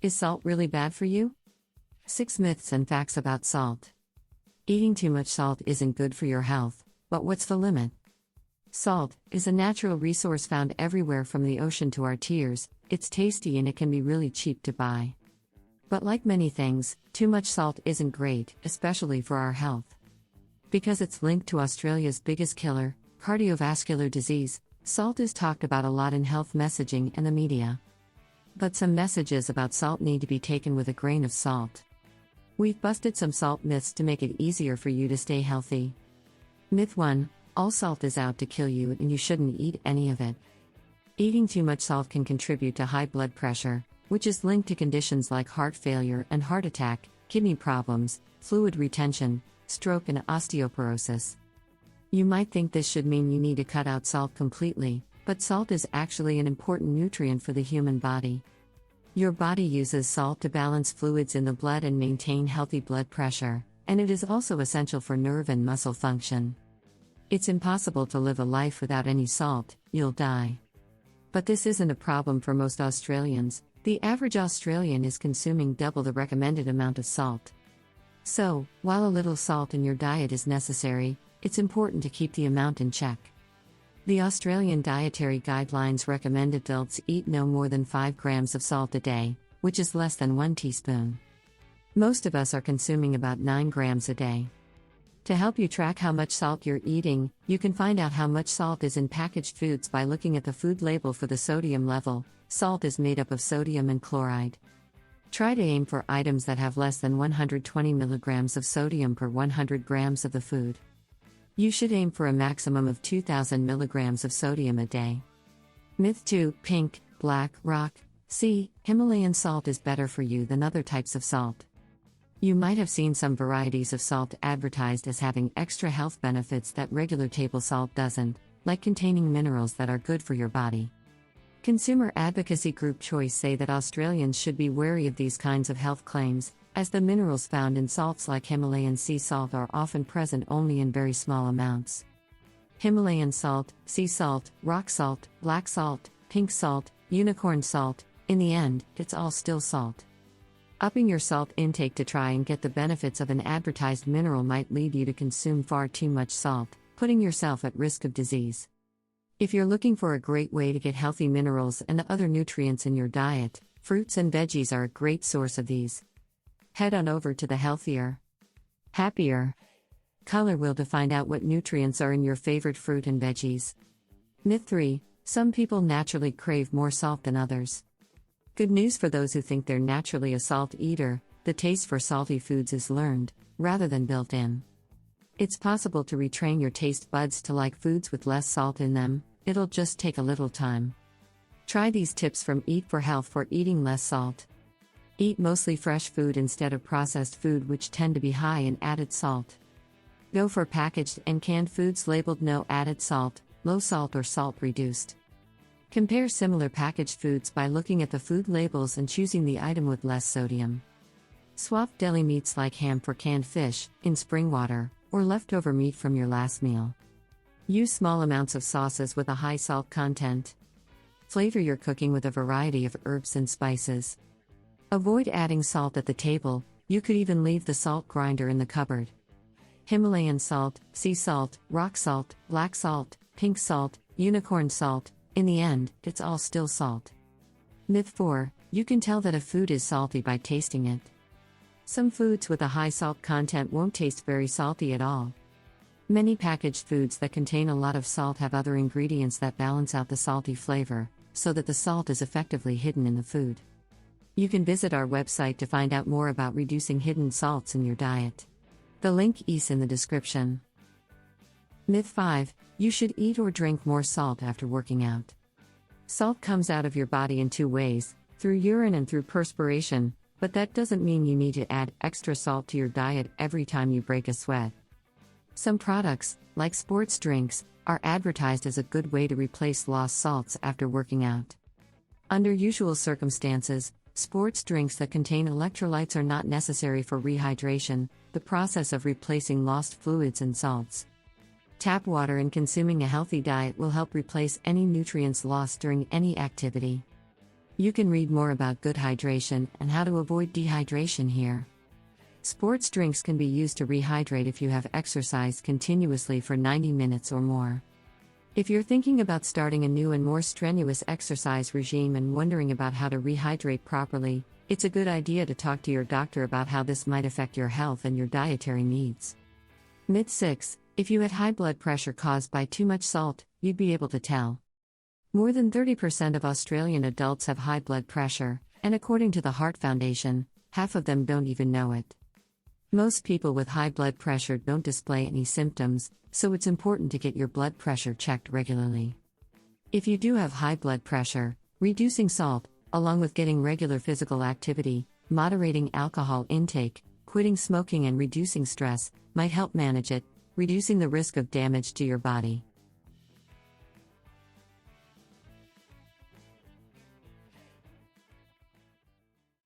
Is salt really bad for you? 6 myths and facts about salt. Eating too much salt isn't good for your health, but what's the limit? Salt is a natural resource found everywhere from the ocean to our tears. It's tasty and it can be really cheap to buy. But like many things, too much salt isn't great, especially for our health. Because it's linked to Australia's biggest killer, cardiovascular disease, salt is talked about a lot in health messaging and the media. But some messages about salt need to be taken with a grain of salt. We've busted some salt myths to make it easier for you to stay healthy. Myth 1: all salt is out to kill you and you shouldn't eat any of it. Eating too much salt can contribute to high blood pressure, which is linked to conditions like heart failure and heart attack, kidney problems, fluid retention, stroke, and osteoporosis. You might think this should mean you need to cut out salt completely, but salt is actually an important nutrient for the human body. Your body uses salt to balance fluids in the blood and maintain healthy blood pressure, and it is also essential for nerve and muscle function. It's impossible to live a life without any salt, you'll die. But this isn't a problem for most Australians. The average Australian is consuming double the recommended amount of salt. So, while a little salt in your diet is necessary, it's important to keep the amount in check. The Australian Dietary Guidelines recommend adults eat no more than 5 grams of salt a day, which is less than 1 teaspoon. Most of us are consuming about 9 grams a day. To help you track how much salt you're eating, you can find out how much salt is in packaged foods by looking at the food label for the sodium level. Salt is made up of sodium and chloride. Try to aim for items that have less than 120 milligrams of sodium per 100 grams of the food. You should aim for a maximum of 2,000 milligrams of sodium a day. Myth 2: pink, black, rock, sea, Himalayan salt is better for you than other types of salt. You might have seen some varieties of salt advertised as having extra health benefits that regular table salt doesn't, like containing minerals that are good for your body. Consumer advocacy group Choice say that Australians should be wary of these kinds of health claims, as the minerals found in salts like Himalayan sea salt are often present only in very small amounts. Himalayan salt, sea salt, rock salt, black salt, pink salt, unicorn salt, in the end, it's all still salt. Upping your salt intake to try and get the benefits of an advertised mineral might lead you to consume far too much salt, putting yourself at risk of disease. If you're looking for a great way to get healthy minerals and other nutrients in your diet, fruits and veggies are a great source of these. Head on over to the Healthier, Happier color wheel to find out what nutrients are in your favorite fruit and veggies. Myth 3: some people naturally crave more salt than others. Good news for those who think they're naturally a salt eater: the taste for salty foods is learned, rather than built in. It's possible to retrain your taste buds to like foods with less salt in them. It'll just take a little time. Try these tips from Eat for Health for eating less salt. Eat mostly fresh food instead of processed food, which tend to be high in added salt. Go for packaged and canned foods labeled no added salt, low salt, or salt reduced. Compare similar packaged foods by looking at the food labels and choosing the item with less sodium. Swap deli meats like ham for canned fish, in spring water, or leftover meat from your last meal. Use small amounts of sauces with a high salt content. Flavor your cooking with a variety of herbs and spices. Avoid adding salt at the table. You could even leave the salt grinder in the cupboard. Himalayan salt, sea salt, rock salt, black salt, pink salt, unicorn salt, in the end, it's all still salt. Myth 4: you can tell that a food is salty by tasting it. Some foods with a high salt content won't taste very salty at all. Many packaged foods that contain a lot of salt have other ingredients that balance out the salty flavor, so that the salt is effectively hidden in the food. You can visit our website to find out more about reducing hidden salts in your diet. The link is in the description. Myth 5: you should eat or drink more salt after working out. Salt comes out of your body in 2 ways, through urine and through perspiration, but that doesn't mean you need to add extra salt to your diet every time you break a sweat. Some products, like sports drinks, are advertised as a good way to replace lost salts after working out. Under usual circumstances, sports drinks that contain electrolytes are not necessary for rehydration, the process of replacing lost fluids and salts. Tap water and consuming a healthy diet will help replace any nutrients lost during any activity. You can read more about good hydration and how to avoid dehydration here. Sports drinks can be used to rehydrate if you have exercised continuously for 90 minutes or more. If you're thinking about starting a new and more strenuous exercise regime and wondering about how to rehydrate properly, it's a good idea to talk to your doctor about how this might affect your health and your dietary needs. Myth 6: if you had high blood pressure caused by too much salt, you'd be able to tell. More than 30% of Australian adults have high blood pressure, and according to the Heart Foundation, half of them don't even know it. Most people with high blood pressure don't display any symptoms, so it's important to get your blood pressure checked regularly. If you do have high blood pressure, reducing salt, along with getting regular physical activity, moderating alcohol intake, quitting smoking and reducing stress, might help manage it, reducing the risk of damage to your body.